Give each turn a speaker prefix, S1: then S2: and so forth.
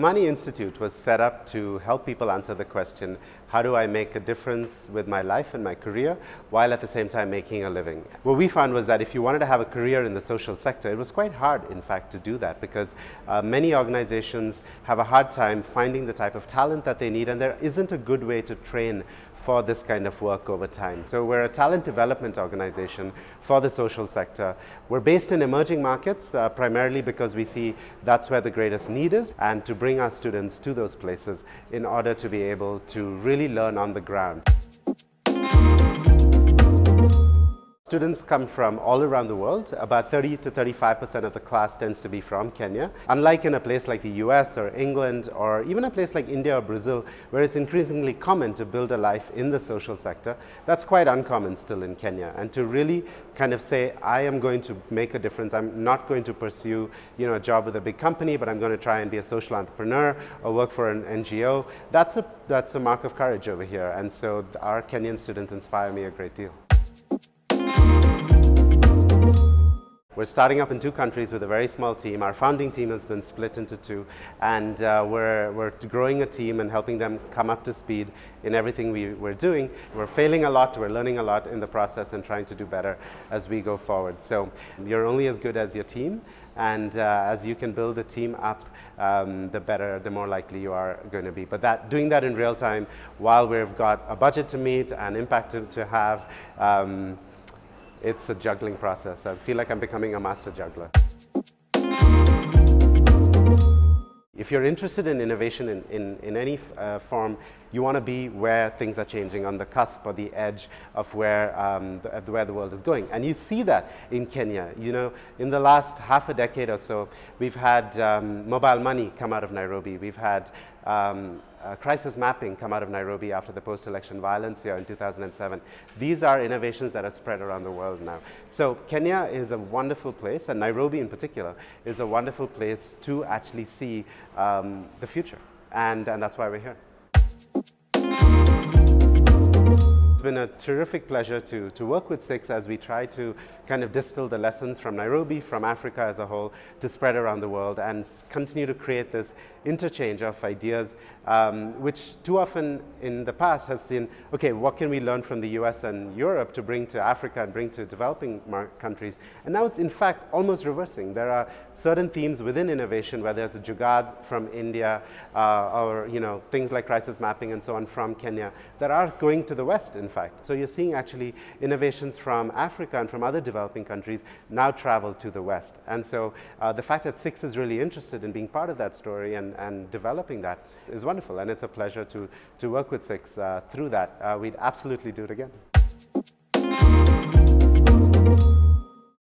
S1: Amani Institute was set up to help people answer the question, how do I make a difference with my life and my career while at the same time making a living? What we found was that if you wanted to have a career in the social sector, it was quite hard, in fact, to do that because many organizations have a hard time finding the type of talent that they need, and there isn't a good way to train for this kind of work over time. So we're a talent development organization for the social sector. We're based in emerging markets primarily because we see that's where the greatest need is, and to bring our students to those places in order to be able to really learn on the ground. Students come from all around the world. About 30 to 35% of the class tends to be from Kenya. Unlike in a place like the US or England or even a place like India or Brazil, where it's increasingly common to build a life in the social sector, that's quite uncommon still in Kenya. And to really kind of say, I am going to make a difference, I'm not going to pursue a job with a big company, but I'm going to try and be a social entrepreneur or work for an NGO, that's a mark of courage over here. And so our Kenyan students inspire me a great deal. We're starting up in 2 countries with a very small team. Our founding team has been split into 2, and we're growing a team and helping them come up to speed in everything we're doing. We're failing a lot, we're learning a lot in the process and trying to do better as we go forward. So you're only as good as your team, and as you can build the team up, the more likely you are going to be. But doing that in real time while we've got a budget to meet and impact to have, it's a juggling process. I feel like I'm becoming a master juggler. If you're interested in innovation in any form, you want to be where things are changing, on the cusp or the edge of where the world is going. And you see that in Kenya. In the last half a decade or so, we've had mobile money come out of Nairobi. We've had crisis mapping come out of Nairobi after the post-election violence here in 2007. These are innovations that are spread around the world now. So Kenya is a wonderful place, and Nairobi in particular is a wonderful place to actually see the future. And that's why we're here. It's been a terrific pleasure to work with SIX as we try to kind of distill the lessons from Nairobi, from Africa as a whole, to spread around the world and continue to create this interchange of ideas, which too often in the past has seen, okay, what can we learn from the US and Europe to bring to Africa and bring to developing countries? And now it's in fact almost reversing. There are certain themes within innovation, whether it's Jugaad from India or things like crisis mapping and so on from Kenya, that are going to the West, in fact. So you're seeing actually innovations from Africa and from other developing countries now travel to the West. And so the fact that SIX is really interested in being part of that story and developing that is wonderful, and it's a pleasure to work with SIX through that. We'd absolutely do it again.